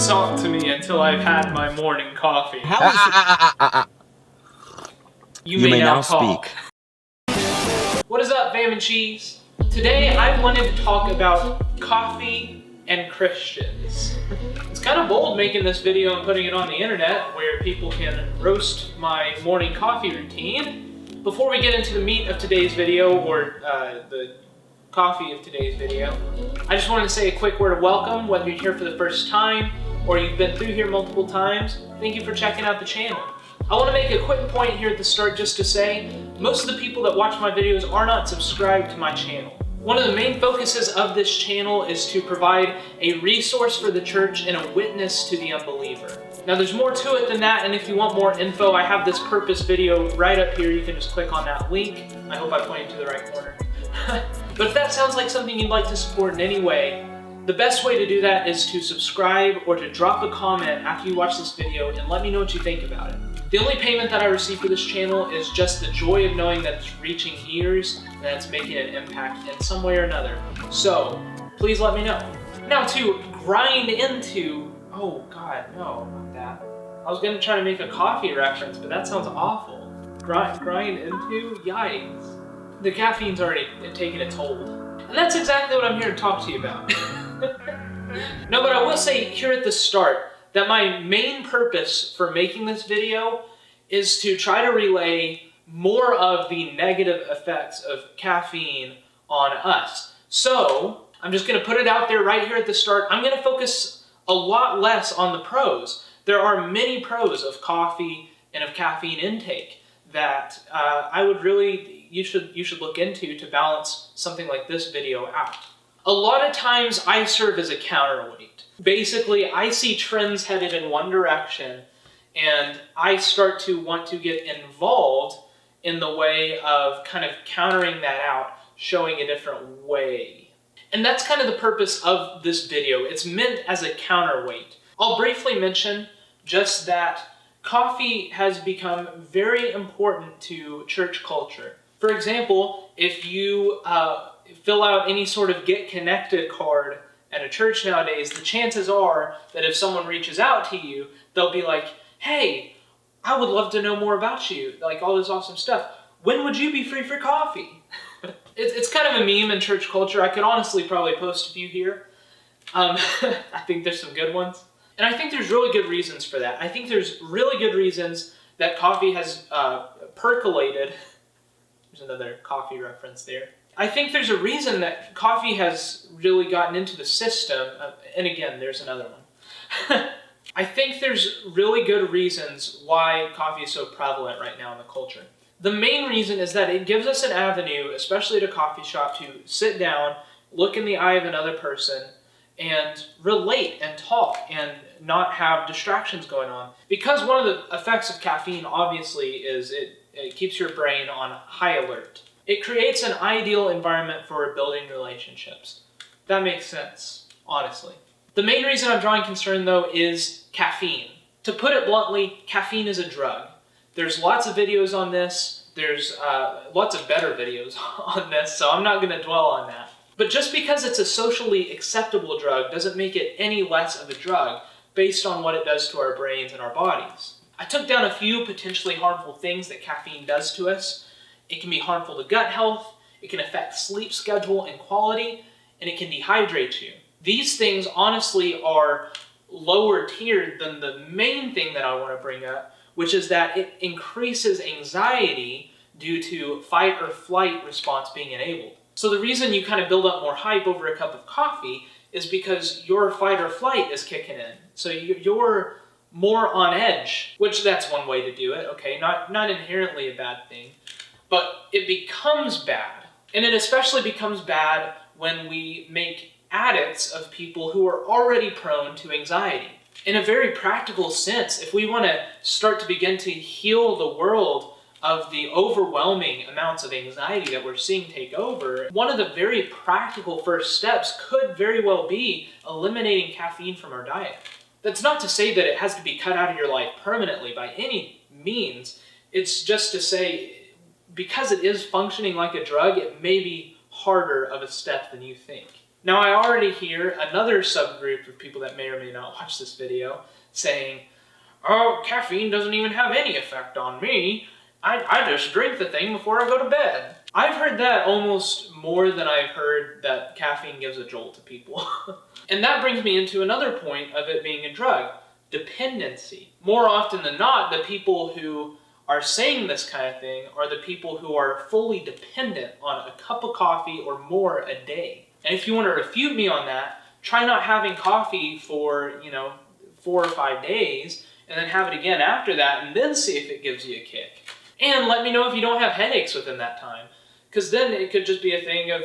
Don't talk to me until I've had my morning coffee. How is it? You may now talk. What is up, fam and cheese? Today I wanted to talk about coffee and Christians. It's kind of bold making this video and putting it on the internet where people can roast my morning coffee routine. Before we get into the meat of today's video, or the coffee of today's video, I just wanted to say a quick word of welcome, whether you're here for the first time or you've been through here multiple times. Thank you for checking out the channel. I want to make a quick point here at the start just to say, most of the people that watch my videos are not subscribed to my channel. One of the main focuses of this channel is to provide a resource for the church and a witness to the unbeliever. Now there's more to it than that, and if you want more info, I have this purpose video right up here. You can just click on that link. I hope I pointed to the right corner. But if that sounds like something you'd like to support in any way, the best way to do that is to subscribe or to drop a comment after you watch this video and let me know what you think about it. The only payment that I receive for this channel is just the joy of knowing that it's reaching ears and that it's making an impact in some way or another. So, please let me know. Now to grind into, oh God, no, not that. I was gonna try to make a coffee reference, but that sounds awful. Grind into, yikes. The caffeine's already taken a toll. And that's exactly what I'm here to talk to you about. No, but I will say here at the start that my main purpose for making this video is to try to relay more of the negative effects of caffeine on us. So, I'm just gonna put it out there right here at the start. I'm gonna focus a lot less on the pros. There are many pros of coffee and of caffeine intake that I would really, you should look into to balance something like this video out. A lot of times I serve as a counterweight. Basically, I see trends headed in one direction and I start to want to get involved in the way of kind of countering that out, showing a different way. And that's kind of the purpose of this video. It's meant as a counterweight. I'll briefly mention just that coffee has become very important to church culture. For example, if you fill out any sort of get connected card at a church nowadays, the chances are that if someone reaches out to you, they'll be like, hey, I would love to know more about you, like all this awesome stuff. When would you be free for coffee? It's kind of a meme in church culture. I could honestly probably post a few here. I think there's some good ones. And I think there's really good reasons for that. I think there's really good reasons that coffee has percolated. There's another coffee reference there. I think there's a reason that coffee has really gotten into the system. And again, there's another one. I think there's really good reasons why coffee is so prevalent right now in the culture. The main reason is that it gives us an avenue, especially at a coffee shop, to sit down, look in the eye of another person, and relate and talk and not have distractions going on. Because one of the effects of caffeine, obviously, is it keeps your brain on high alert. It creates an ideal environment for building relationships. That makes sense, honestly. The main reason I'm drawing concern, though, is caffeine. To put it bluntly, caffeine is a drug. There's lots of videos on this. There's lots of better videos on this, so I'm not going to dwell on that. But just because it's a socially acceptable drug doesn't make it any less of a drug based on what it does to our brains and our bodies. I took down a few potentially harmful things that caffeine does to us. It can be harmful to gut health, it can affect sleep schedule and quality, and it can dehydrate you. These things honestly are lower tiered than the main thing that I want to bring up, which is that it increases anxiety due to fight or flight response being enabled. So the reason you kind of build up more hype over a cup of coffee is because your fight or flight is kicking in. So you're more on edge, which that's one way to do it, okay? Not inherently a bad thing, but it becomes bad. And it especially becomes bad when we make addicts of people who are already prone to anxiety. In a very practical sense, if we want to start to begin to heal the world of the overwhelming amounts of anxiety that we're seeing take over, one of the very practical first steps could very well be eliminating caffeine from our diet. That's not to say that it has to be cut out of your life permanently by any means. It's just to say, because it is functioning like a drug, it may be harder of a step than you think. Now I already hear another subgroup of people that may or may not watch this video saying, oh, caffeine doesn't even have any effect on me. I just drink the thing before I go to bed. I've heard that almost more than I've heard that caffeine gives a jolt to people. And that brings me into another point of it being a drug, dependency. More often than not, the people who are saying this kind of thing are the people who are fully dependent on a cup of coffee or more a day. And if you want to refute me on that, try not having coffee for, 4 or 5 days, and then have it again after that, and then see if it gives you a kick. And let me know if you don't have headaches within that time. Because then it could just be a thing of,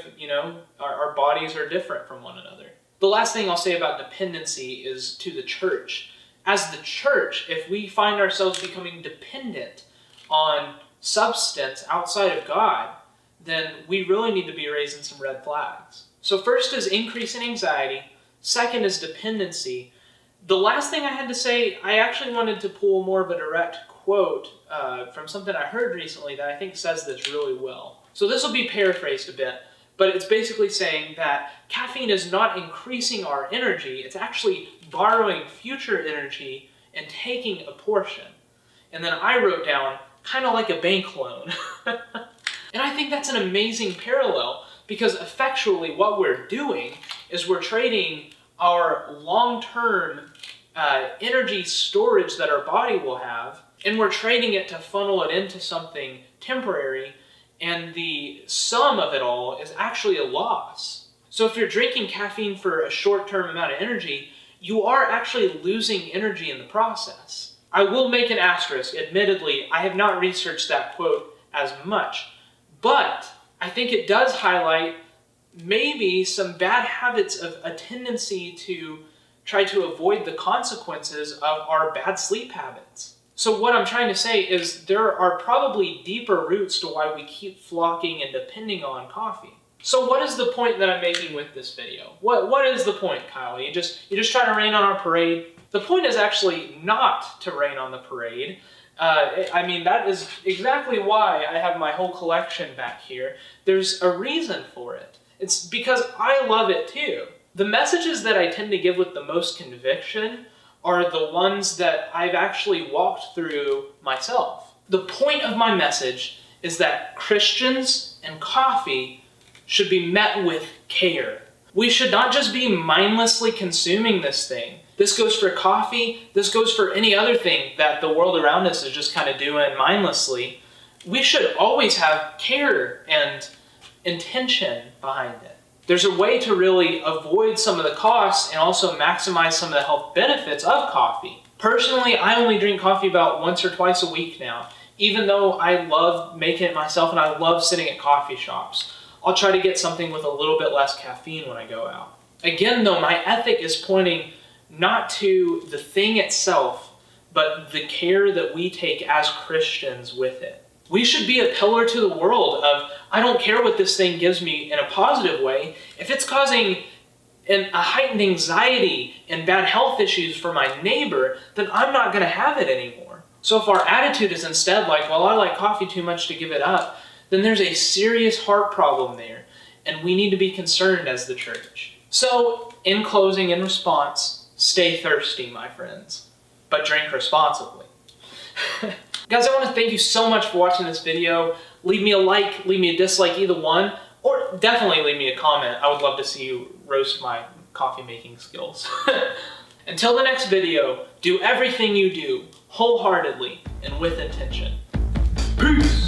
our bodies are different from one another. The last thing I'll say about dependency is to the church. As the church, if we find ourselves becoming dependent on substance outside of God, then we really need to be raising some red flags. So first is increase in anxiety. Second is dependency. The last thing I had to say, I actually wanted to pull more of a direct quote from something I heard recently that I think says this really well. So this will be paraphrased a bit, but it's basically saying that caffeine is not increasing our energy, it's actually borrowing future energy and taking a portion. And then I wrote down, kind of like a bank loan. And I think that's an amazing parallel, because effectually what we're doing is we're trading our long-term energy storage that our body will have, and we're trading it to funnel it into something temporary, and the sum of it all is actually a loss. So if you're drinking caffeine for a short-term amount of energy, you are actually losing energy in the process. I will make an asterisk. Admittedly, I have not researched that quote as much, but I think it does highlight maybe some bad habits of a tendency to try to avoid the consequences of our bad sleep habits. So what I'm trying to say is there are probably deeper roots to why we keep flocking and depending on coffee. So what is the point that I'm making with this video? What is the point, Kyle? You just trying to rain on our parade? The point is actually not to rain on the parade. That is exactly why I have my whole collection back here. There's a reason for it. It's because I love it too. The messages that I tend to give with the most conviction are the ones that I've actually walked through myself. The point of my message is that Christians and coffee should be met with care. We should not just be mindlessly consuming this thing. This goes for coffee, this goes for any other thing that the world around us is just kind of doing mindlessly. We should always have care and intention behind it. There's a way to really avoid some of the costs and also maximize some of the health benefits of coffee. Personally, I only drink coffee about once or twice a week now, even though I love making it myself and I love sitting at coffee shops. I'll try to get something with a little bit less caffeine when I go out. Again, though, my ethic is pointing not to the thing itself, but the care that we take as Christians with it. We should be a pillar to the world of, I don't care what this thing gives me in a positive way. If it's causing a heightened anxiety and bad health issues for my neighbor, then I'm not going to have it anymore. So if our attitude is instead like, well, I like coffee too much to give it up, then there's a serious heart problem there, and we need to be concerned as the church. So, in closing, in response, stay thirsty, my friends, but drink responsibly. Guys, I want to thank you so much for watching this video. Leave me a like, leave me a dislike, either one, or definitely leave me a comment. I would love to see you roast my coffee making skills. Until the next video, do everything you do wholeheartedly and with intention. Peace!